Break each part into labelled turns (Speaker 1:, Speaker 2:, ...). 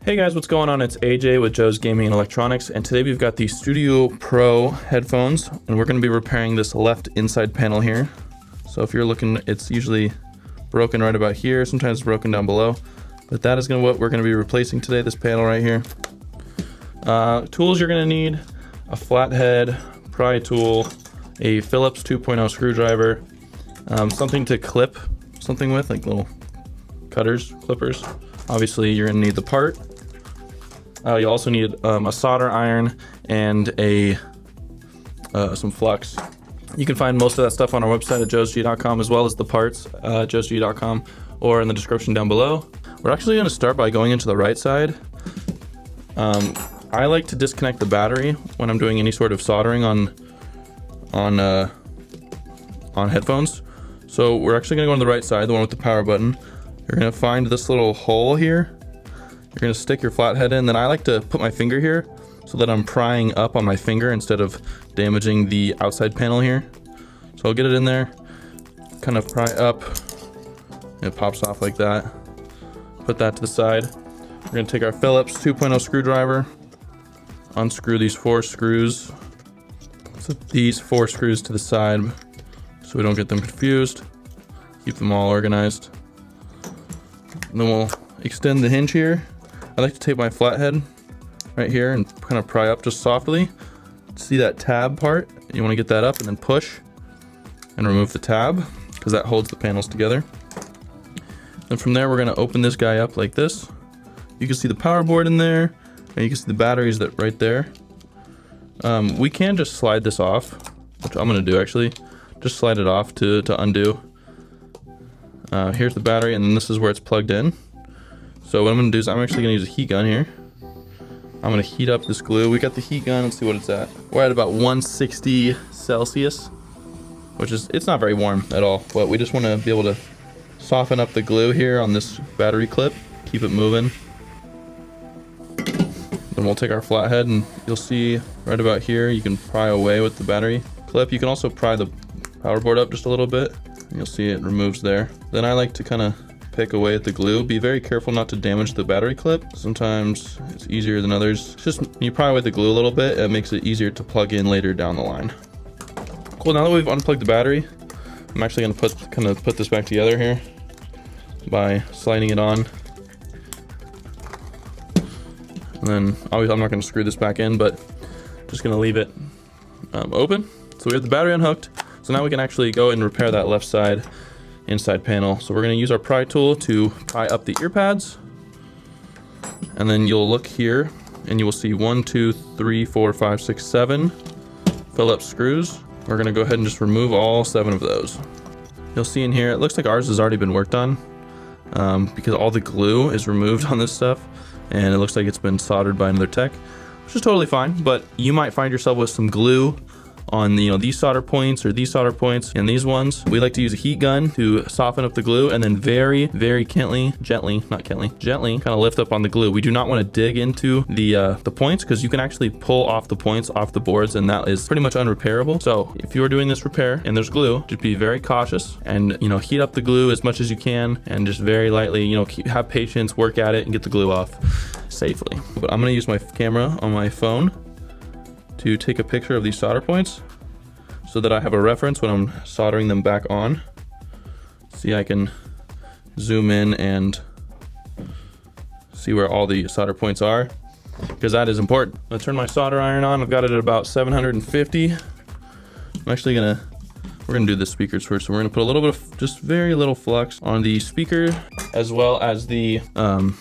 Speaker 1: Hey guys, what's going on? It's AJ with Joe's Gaming and Electronics, and today we've got the Studio Pro headphones, and we're going to be repairing this left inside panel here. So if you're looking, it's usually broken right about here, sometimes it's broken down below, but that is what we're going to be replacing today, this panel right here. Tools you're going to need: a flathead, pry tool, a Phillips 2.0 screwdriver, something to clip something with, like little cutters, clippers. Obviously you're going to need the part. You also need a solder iron and some flux. You can find most of that stuff on our website at joesg.com, as well as the parts at joesg.com or in the description down below. We're actually going to start by going into the right side. I like to disconnect the battery when I'm doing any sort of soldering on headphones. So we're actually going to go on the right side, the one with the power button. You're going to find this little hole here. You're going to stick your flathead in. Then I like to put my finger here so that I'm prying up on my finger instead of damaging the outside panel here. So I'll get it in there, kind of pry up. It pops off like that. Put that to the side. We're going to take our Phillips 2.0 screwdriver, unscrew these 4 screws. Put these 4 screws to the side so we don't get them confused. Keep them all organized. And then we'll extend the hinge here. I like to take my flathead right here and kind of pry up just softly. See that tab part? You want to get that up and then push and remove the tab because that holds the panels together. Then from there, we're going to open this guy up like this. You can see the power board in there, and you can see the batteries that right there. We can just slide this off, which I'm going to do actually. Just slide it off to undo. Here's the battery, and then this is where it's plugged in. So what I'm going to do is I'm actually going to use a heat gun here. I'm going to heat up this glue. We got the heat gun. Let's see what it's at. We're at about 160 Celsius, which is, it's not very warm at all, but we just want to be able to soften up the glue here on this battery clip, keep it moving. Then we'll take our flathead, and you'll see right about here, you can pry away with the battery clip. You can also pry the power board up just a little bit. You'll see it removes there. Then I like to kind of pick away at the glue. Be very careful not to damage the battery clip. Sometimes it's easier than others. It's just, you pry away the glue a little bit, it makes it easier to plug in later down the line. Cool, now that we've unplugged the battery, I'm actually going to put this back together here by sliding it on. And then I'm not going to screw this back in, but just going to leave it open. So we have the battery unhooked. So now we can actually go and repair that left side inside panel. So we're going to use our pry tool to pry up the ear pads. And then you'll look here and you will see 1, 2, 3, 4, 5, 6, 7 Phillips screws. We're going to go ahead and just remove all 7 of those. You'll see in here, it looks like ours has already been worked on because all the glue is removed on this stuff, and it looks like it's been soldered by another tech, which is totally fine. But you might find yourself with some glue on these solder points or these solder points and these ones. We like to use a heat gun to soften up the glue, and then very gently kind of lift up on the glue. We do not want to dig into the points, because you can actually pull off the points off the boards, and that is pretty much unrepairable. So if you are doing this repair and there's glue, just be very cautious and heat up the glue as much as you can, and just very lightly have patience, work at it, and get the glue off safely. But I'm going to use my camera on my phone to take a picture of these solder points so that I have a reference when I'm soldering them back on. See, I can zoom in and see where all the solder points are, because that is important. I'm gonna turn my solder iron on. I've got it at about 750. We're gonna do the speakers first. So we're gonna put a little bit of, just very little flux on the speaker, as well as the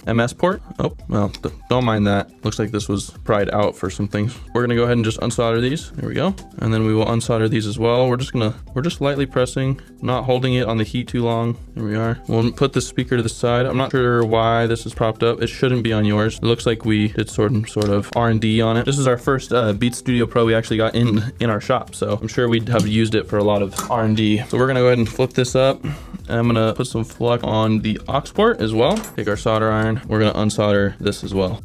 Speaker 1: MS port. Oh, well, don't mind that. Looks like this was pried out for some things. We're gonna go ahead and just unsolder these. There we go. And then we will unsolder these as well. We're just lightly pressing, not holding it on the heat too long. There we are. We'll put the speaker to the side. I'm not sure why this is propped up. It shouldn't be on yours. It looks like we did sort of R&D on it. This is our first Beats Studio Pro we actually got in our shop, so I'm sure we'd have used it for a lot of R&D. So we're gonna go ahead and flip this up. And I'm gonna put some flux on the aux port as well. Take our solder iron. We're gonna unsolder this as well.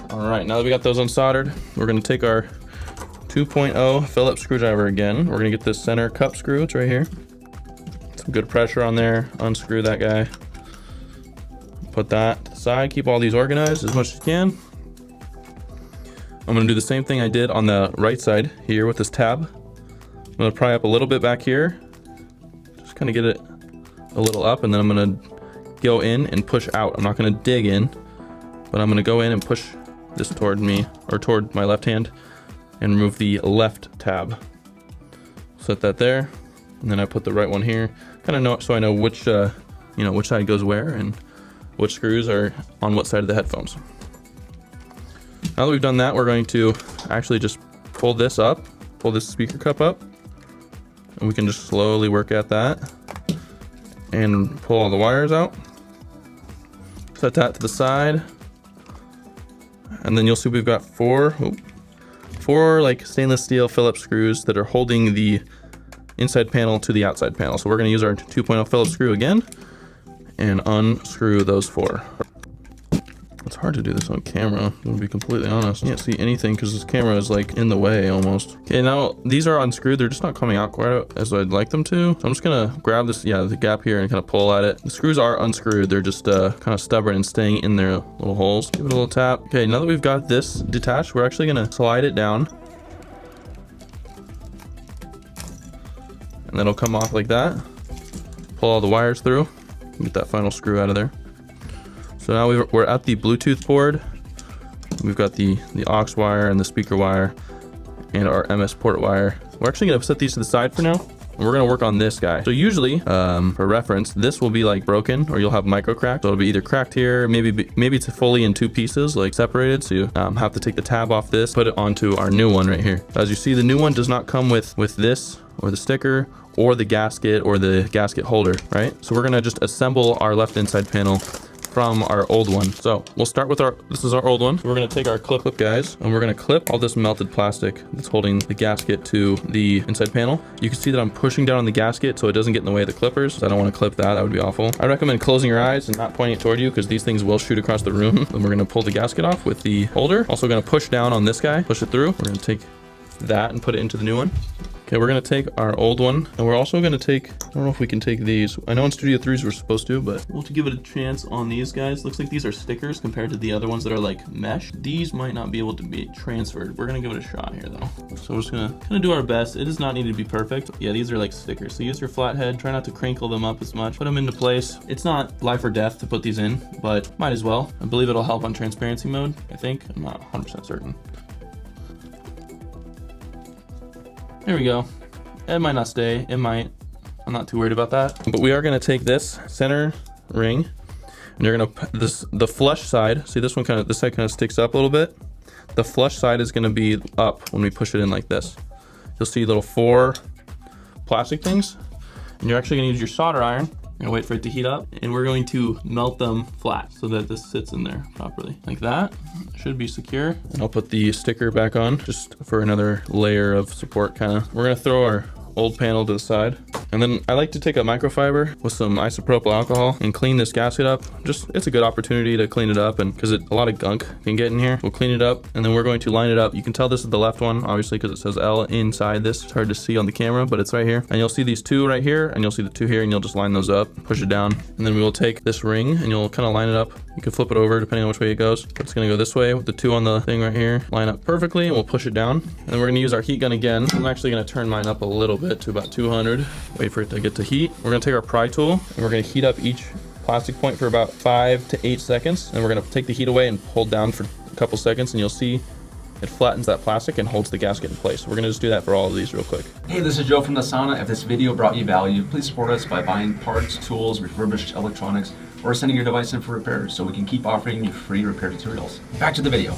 Speaker 1: All right, now that we got those unsoldered, we're gonna take our 2.0 Phillips screwdriver again. We're gonna get this center cup screw. It's right here. Some good pressure on there. Unscrew that guy. put that to the side. Keep all these organized as much as you can. I'm gonna do the same thing I did on the right side here with this tab. I'm gonna pry up a little bit back here. Just kind of get it a little up, and then I'm gonna go in and push out. I'm not gonna dig in, but I'm gonna go in and push this toward me, or toward my left hand, and remove the left tab. Set that there, and then I put the right one here. Kind of know, so I know which, which side goes where and which screws are on what side of the headphones. Now that we've done that, we're going to actually just pull this up, pull this speaker cup up, and we can just slowly work at that and pull all the wires out. Set that to the side, and then you'll see we've got four like stainless steel Phillips screws that are holding the inside panel to the outside panel. So we're going to use our 2.0 Phillips screw again and unscrew those four. It's hard to do this on camera, to be completely honest. I can't see anything because this camera is like in the way almost. Okay, now these are unscrewed. They're just not coming out quite as I'd like them to. So I'm just gonna grab this, the gap here, and kind of pull at it. The screws are unscrewed. They're just kind of stubborn and staying in their little holes. Give it a little tap. Okay, now that we've got this detached, we're actually gonna slide it down. And then it'll come off like that. Pull all the wires through. Get that final screw out of there. So now we're at the Bluetooth board. We've got the aux wire and the speaker wire and our MS port wire. We're actually gonna set these to the side for now, and we're gonna work on this guy. So usually, for reference, this will be like broken, or you'll have micro crack. So it'll be either cracked here, maybe it's fully in two pieces, like separated. So you have to take the tab off this, put it onto our new one right here. As you see, the new one does not come with this or the sticker or the gasket or the gasket holder, right? So we're gonna just assemble our left inside panel from our old one. So we'll start with this is our old one. So we're gonna take our clip guys, and we're gonna clip all this melted plastic that's holding the gasket to the inside panel. You can see that I'm pushing down on the gasket so it doesn't get in the way of the clippers. So I don't wanna clip that, that would be awful. I recommend closing your eyes and not pointing it toward you, because these things will shoot across the room. Then we're gonna pull the gasket off with the holder. Also gonna push down on this guy, push it through. We're gonna take that and put it into the new one. Okay, we're gonna take our old one, and we're also gonna take, I don't know if we can take these. I know in Studio 3s we're supposed to, but we'll have to give it a chance on these guys. Looks like these are stickers compared to the other ones that are like mesh. These might not be able to be transferred. We're gonna give it a shot here though. So we're just gonna do our best. It does not need to be perfect. Yeah, these are like stickers. So use your flathead, try not to crinkle them up as much. Put them into place. It's not life or death to put these in, but might as well. I believe it'll help on transparency mode, I think. I'm not 100% certain. There we go. It might not stay, it might. I'm not too worried about that. But we are gonna take this center ring, and you're gonna, the flush side, see this side kind of sticks up a little bit. The flush side is gonna be up when we push it in like this. You'll see little 4 plastic things, and you're actually gonna use your solder iron. You're gonna wait for it to heat up, and we're going to melt them flat so that this sits in there properly. Like that, should be secure. And I'll put the sticker back on just for another layer of support kinda. We're gonna throw our old panel to the side. And then I like to take a microfiber with some isopropyl alcohol and clean this gasket up. It's a good opportunity to clean it up, and because a lot of gunk can get in here. We'll clean it up, and then we're going to line it up. You can tell this is the left one, obviously, because it says L inside this. It's hard to see on the camera, but it's right here. And you'll see these 2 right here, and you'll see the 2 here, and you'll just line those up, push it down. And then we will take this ring, and you'll kind of line it up. You can flip it over depending on which way it goes. It's gonna go this way with the 2 on the thing right here. Line up perfectly, and we'll push it down. And then we're gonna use our heat gun again. I'm actually gonna turn mine up a little bit to about 200. Wait for it to get to heat. We're gonna take our pry tool, and we're gonna heat up each plastic point for about 5 to 8 seconds. And we're gonna take the heat away and hold down for a couple seconds, and you'll see it flattens that plastic and holds the gasket in place. We're gonna just do that for all of these real quick.
Speaker 2: Hey, this is Joe from the Sauna. If this video brought you value, please support us by buying parts, tools, refurbished electronics, or sending your device in for repairs so we can keep offering you free repair tutorials. Back to the video.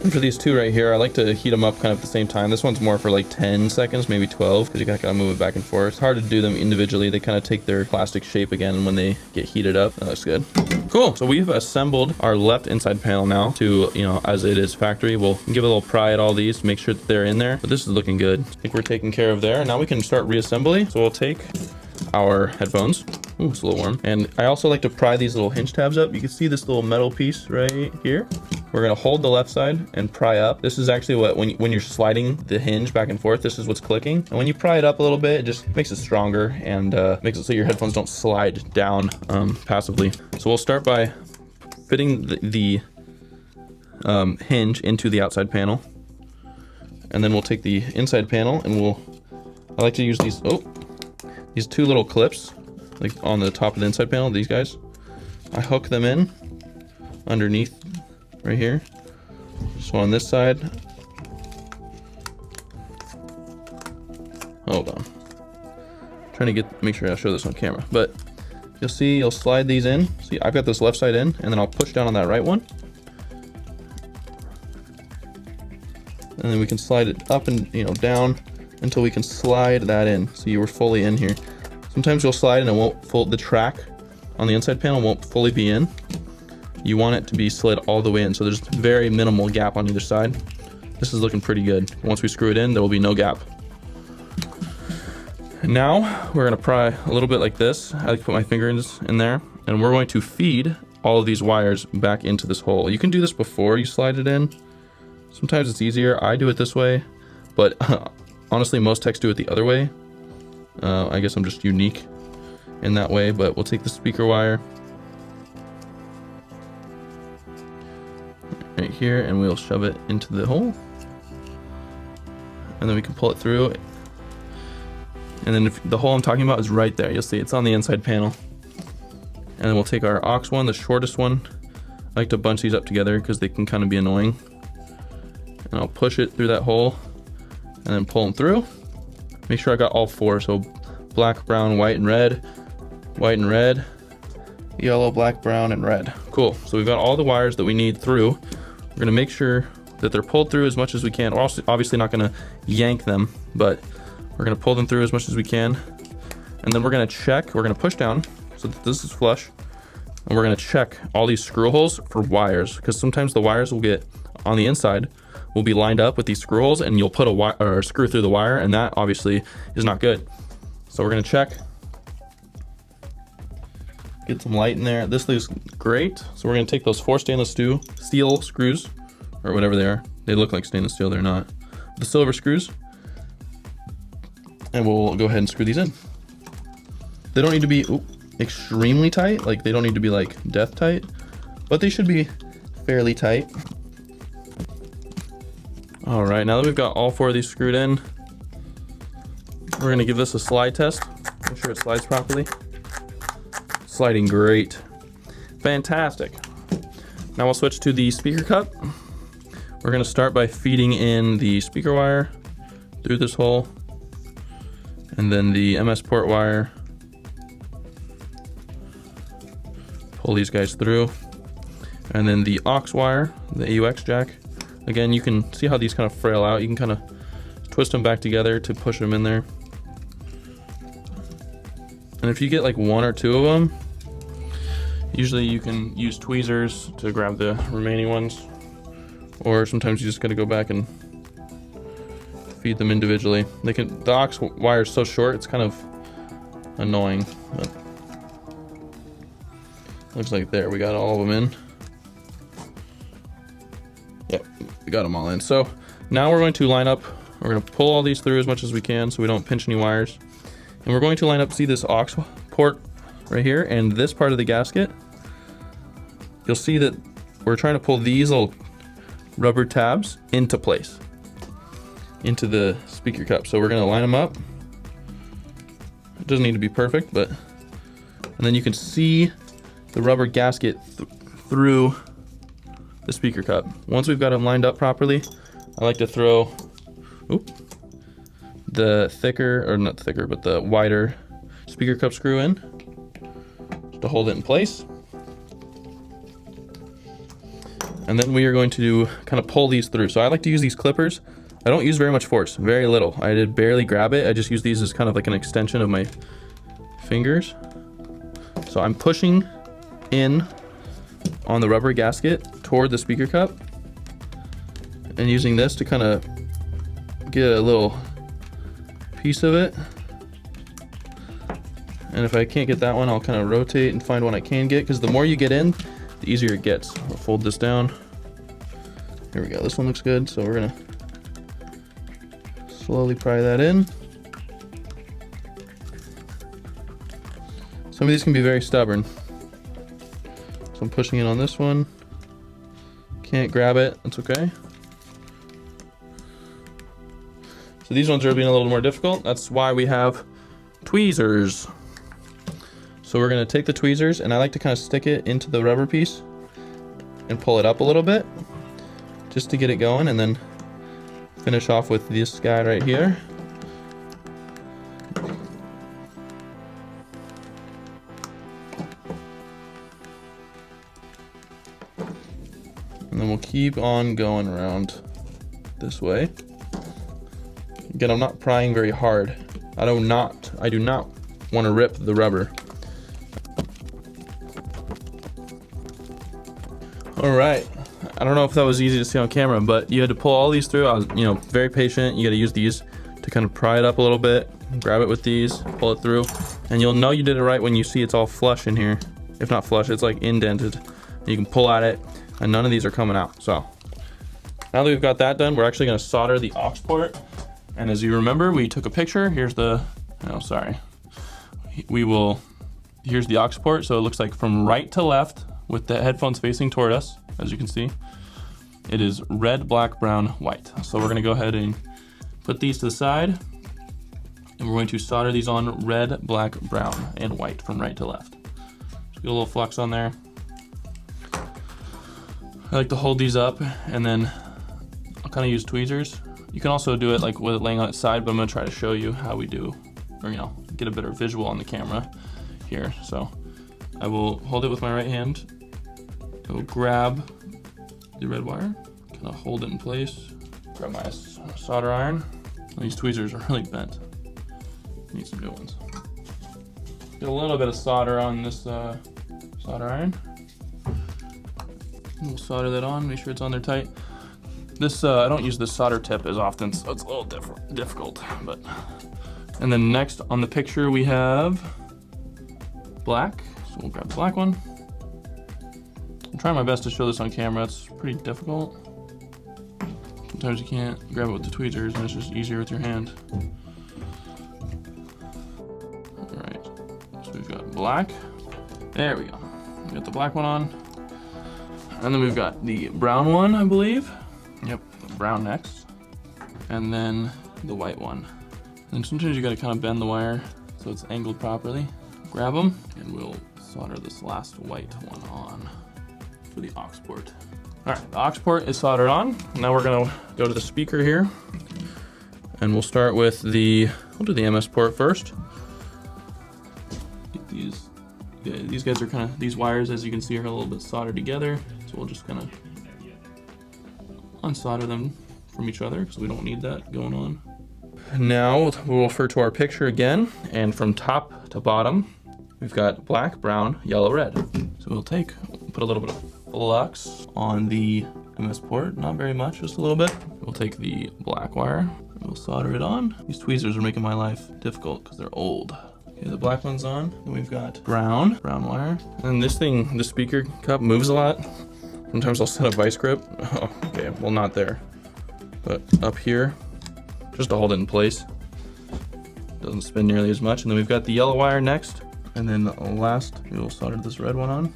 Speaker 1: And for these 2 right here, I like to heat them up kind of at the same time. This one's more for like 10 seconds, maybe 12, because you gotta kind of move it back and forth. It's hard to do them individually. They kind of take their plastic shape again when they get heated up. That looks good. Cool, so we've assembled our left inside panel now to, as it is factory. We'll give a little pry at all these to make sure that they're in there. But this is looking good. I think we're taken care of there. Now we can start reassembly. So we'll take our headphones. Ooh, it's a little warm. And I also like to pry these little hinge tabs up. You can see this little metal piece right here. We're gonna hold the left side and pry up. This is actually what, when you're sliding the hinge back and forth, this is what's clicking. And when you pry it up a little bit, it just makes it stronger and makes it so your headphones don't slide down passively. So we'll start by fitting the hinge into the outside panel. And then we'll take the inside panel and I like to use these two little clips, like on the top of the inside panel, these guys. I hook them in underneath right here. So on this side, hold on. Trying to make sure I show this on camera, but you'll slide these in. See, I've got this left side in, and then I'll push down on that right one. And then we can slide it up and down until we can slide that in. So you were fully in here. Sometimes you'll slide and it won't the track on the inside panel won't fully be in. You want it to be slid all the way in, so there's very minimal gap on either side. This is looking pretty good. Once we screw it in, there will be no gap. And now we're gonna pry a little bit like this. I like to put my fingers in there, and we're going to feed all of these wires back into this hole. You can do this before you slide it in. Sometimes it's easier. I do it this way, but honestly, most techs do it the other way. I guess I'm just unique in that way, but we'll take the speaker wire right here and we'll shove it into the hole. And then we can pull it through. And then the hole I'm talking about is right there. You'll see it's on the inside panel. And then we'll take our aux one, the shortest one. I like to bunch these up together because they can kind of be annoying. And I'll push it through that hole and then pull them through. Make sure I got all four, so black, brown, white, and red, yellow, black, brown, and red. Cool, so we've got all the wires that we need through. We're gonna make sure that they're pulled through as much as we can. We're also obviously not gonna yank them, but we're gonna pull them through as much as we can. And then we're gonna check, we're gonna push down so that this is flush. And we're gonna check all these screw holes for wires, because sometimes the wires will get on the inside will be lined up with these screw holes, and you'll put a wire or a screw through the wire, and that obviously is not good. So we're gonna check, get some light in there. This looks great. So we're gonna take those 4 stainless steel screws, or whatever they are. They look like stainless steel, they're not. The silver screws, and we'll go ahead and screw these in. They don't need to be extremely tight, like they don't need to be like death tight, but they should be fairly tight. All right, now that we've got all 4 of these screwed in, we're gonna give this a slide test. Make sure it slides properly. Sliding great. Fantastic. Now we'll switch to the speaker cup. We're gonna start by feeding in the speaker wire through this hole, and then the MS port wire. Pull these guys through. And then the aux wire, the AUX jack. Again, you can see how these kind of frail out. You can kind of twist them back together to push them in there. And if you get like 1 or 2 of them, usually you can use tweezers to grab the remaining ones. Or sometimes you just gotta go back and feed them individually. The aux wire is so short, it's kind of annoying. But looks like there, we got all of them in. Yep, we got them all in. So now we're going to line up, we're going to pull all these through as much as we can so we don't pinch any wires. And we're going to line up, see this aux port right here and this part of the gasket. You'll see that we're trying to pull these little rubber tabs into place, into the speaker cup. So we're going to line them up. It doesn't need to be perfect, but, and then you can see the rubber gasket through the speaker cup. Once we've got them lined up properly, I like to throw the thicker, or not thicker, but the wider speaker cup screw in to hold it in place. And then we are going to kind of pull these through. So I like to use these clippers. I don't use very much force, very little. I did barely grab it. I just use these as kind of like an extension of my fingers. So I'm pushing in on the rubber gasket toward the speaker cup and using this to kind of get a little piece of it. And if I can't get that one, I'll kind of rotate and find one I can get, because the more you get in, the easier it gets. I'll fold this down. Here we go, this one looks good. So we're gonna slowly pry that in. Some of these can be very stubborn. So I'm pushing it on this one. Can't grab it, that's okay. So these ones are being a little more difficult. That's why we have tweezers. So we're gonna take the tweezers, and I like to kind of stick it into the rubber piece and pull it up a little bit just to get it going, and then finish off with this guy right here. And then we'll keep on going around this way. Again, I'm not prying very hard. I do not want to rip the rubber. All right. I don't know if that was easy to see on camera, but you had to pull all these through. I was, very patient. You got to use these to kind of pry it up a little bit. Grab it with these, pull it through, and you'll know you did it right when you see it's all flush in here. If not flush, it's like indented. You can pull at it, and none of these are coming out. So now that we've got that done, we're actually going to solder the aux port. And as you remember, we took a picture. Here's the, here's the aux port. So it looks like from right to left with the headphones facing toward us, as you can see. It is red, black, brown, white. So we're gonna go ahead and put these to the side, and we're going to solder these on red, black, brown, and white from right to left. Just get a little flux on there. I like to hold these up, and then I'll kind of use tweezers. You can also do it like with it laying on its side, but I'm gonna try to show you how we do, or get a better visual on the camera here. So I will hold it with my right hand. I will grab the red wire, kind of hold it in place. Grab my solder iron. These tweezers are really bent. Need some new ones. Get a little bit of solder on this solder iron. We'll solder that on, make sure it's on there tight. This, I don't use this solder tip as often, so it's a little difficult, but. And then next on the picture we have black, so we'll grab the black one. I'm trying my best to show this on camera, it's pretty difficult. Sometimes you can't grab it with the tweezers and it's just easier with your hand. All right, so we've got black. There we go. We got the black one on. And then we've got the brown one, I believe. Yep, brown next. And then the white one. And sometimes you gotta kind of bend the wire so it's angled properly. Grab them, and we'll solder this last white one on for the aux port. All right, the aux port is soldered on. Now we're gonna go to the speaker here, and we'll start with we'll do the MS port first. Get these guys are kind of, these wires, as you can see, are a little bit soldered together. So we'll just kind of unsolder them from each other because we don't need that going on. Now we'll refer to our picture again, and from top to bottom, we've got black, brown, yellow, red. So we'll put a little bit of flux on the MS port, not very much, just a little bit. We'll take the black wire, and we'll solder it on. These tweezers are making my life difficult because they're old. Okay, the black one's on, then we've got brown wire. And this thing, the speaker cup moves a lot. Sometimes I'll set a vice grip. Oh, okay, well not there, but up here, just to hold it in place. Doesn't spin nearly as much. And then we've got the yellow wire next. And then last, we will solder this red one on.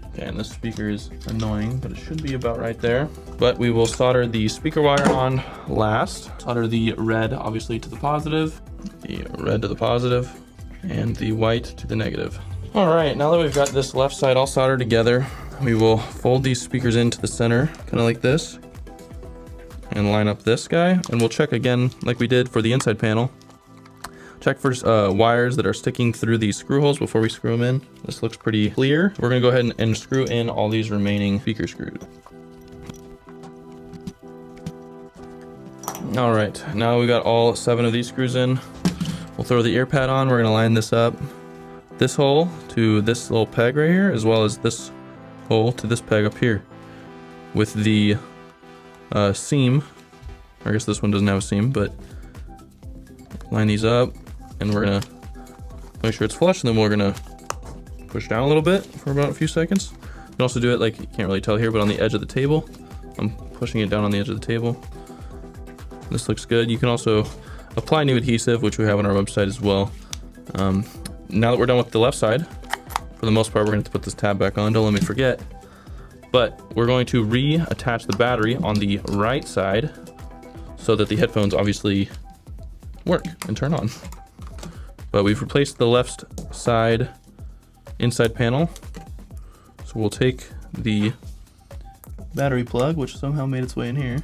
Speaker 1: Okay, and this speaker is annoying, but it should be about right there. But we will solder the speaker wire on last. Solder the red, obviously, to the positive, the red to the positive, and the white to the negative. All right, now that we've got this left side all soldered together, we will fold these speakers into the center, kind of like this, and line up this guy. And we'll check again, like we did for the inside panel. Check for wires that are sticking through these screw holes before we screw them in. This looks pretty clear. We're gonna go ahead and screw in all these remaining speaker screws. All right, now we got all 7 of these screws in. We'll throw the ear pad on. We're gonna line this up, this hole to this little peg right here, as well as this hole to this peg up here. With the seam, I guess this one doesn't have a seam, but line these up, and we're gonna make sure it's flush, and then we're gonna push down a little bit for about a few seconds. You can also do it, like, you can't really tell here, but on the edge of the table. I'm pushing it down on the edge of the table. This looks good. You can also apply new adhesive, which we have on our website as well. Now that we're done with the left side, For the most part, we're going to put this tab back on. Don't let me forget. But we're going to reattach the battery on the right side so that the headphones obviously work and turn on. But we've replaced the left side inside panel. So we'll take the battery plug, which somehow made its way in here.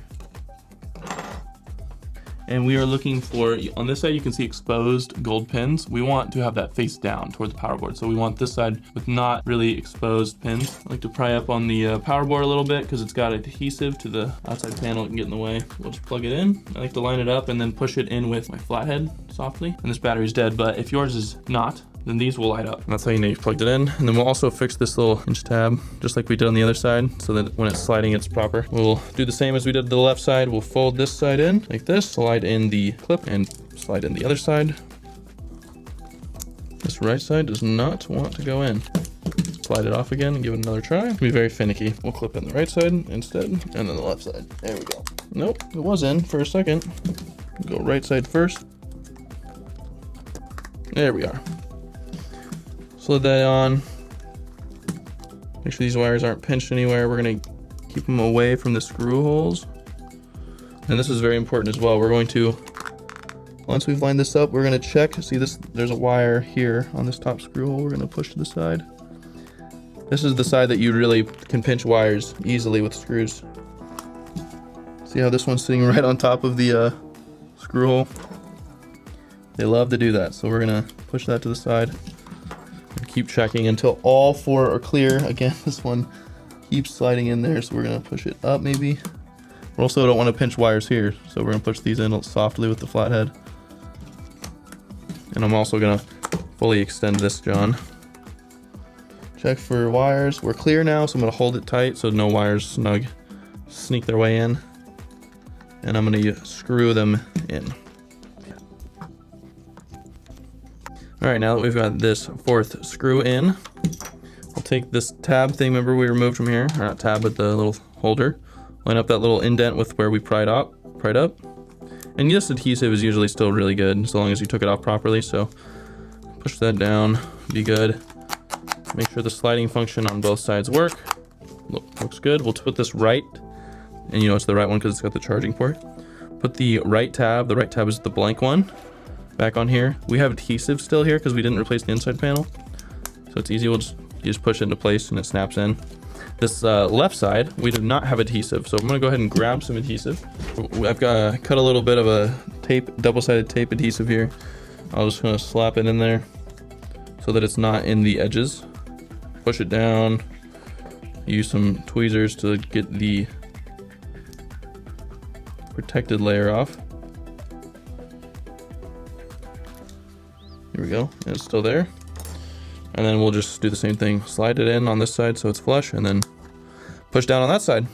Speaker 1: And we are looking for, on this side you can see exposed gold pins. We want to have that face down toward the power board. So we want this side with not really exposed pins. I like to pry up on the power board a little bit because it's got adhesive to the outside panel. It can get in the way. We'll just plug it in. I like to line it up and then push it in with my flathead softly. And this battery's dead, but if yours is not, then these will light up. And that's how you know you've plugged it in. And then we'll also fix this little hinge tab, just like we did on the other side, so that when it's sliding, it's proper. We'll do the same as we did to the left side. We'll fold this side in like this, slide in the clip, and slide in the other side. This right side does not want to go in. Slide it off again and give it another try. It'll be very finicky. We'll clip in the right side instead, and then the left side. There we go. Nope, it was in for a second. Go right side first. There we are. Slid that on. Make sure these wires aren't pinched anywhere. We're gonna keep them away from the screw holes. And this is very important as well. We're going to, once we've lined this up, we're gonna check. See this, there's a wire here on this top screw hole. We're gonna push to the side. This is the side that you really can pinch wires easily with screws. See how this one's sitting right on top of the screw hole? They love to do that. So we're gonna push that to the side. Keep checking until all four are clear. Again, this one keeps sliding in there, so we're gonna push it up maybe. We also don't want to pinch wires here, so we're gonna push these in softly with the flathead. And I'm also gonna fully extend this John. Check for wires. We're clear now, so I'm gonna hold it tight so no wires sneak their way in. And I'm gonna screw them in. All right, now that we've got this fourth screw in, we'll take this tab thing, remember we removed from here, or not tab, but the little holder, line up that little indent with where we pried up. And this adhesive is usually still really good, as long as you took it off properly, so push that down, be good. Make sure the sliding function on both sides looks good. We'll put this right, and you know it's the right one because it's got the charging port. Put the right tab is the blank one, back on here. We have adhesive still here because we didn't replace the inside panel, so it's easy. You just push it into place and it snaps in. This left side, we do not have adhesive, so I'm gonna go ahead and grab some adhesive. I've got cut a little bit of a double-sided tape adhesive here. I'll just gonna slap it in there so that it's not in the edges. Push it down. Use some tweezers to get the protected layer off. Here we go, and it's still there. And then we'll just do the same thing. Slide it in on this side so it's flush, and then push down on that side.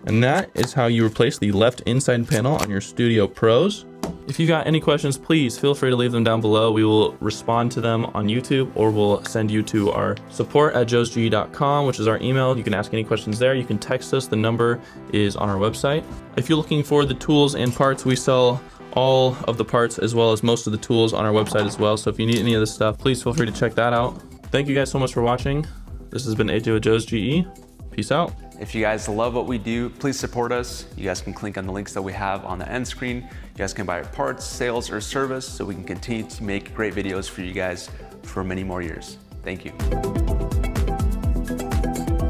Speaker 1: And that is how you replace the left inside panel on your Studio Pros. If you got any questions, please feel free to leave them down below. We will respond to them on YouTube, or we'll send you to our support@joesge.com, which is our email. You can ask any questions there. You can text us. The number is on our website. If you're looking for the tools and parts, we sell all of the parts as well as most of the tools on our website as well. So if you need any of this stuff, please feel free to check that out. Thank you guys so much for watching. This has been AJ with Joe's GE. Peace out.
Speaker 2: If you guys love what we do, please support us. You guys can click on the links that we have on the end screen. You guys can buy our parts, sales, or service so we can continue to make great videos for you guys for many more years. Thank you.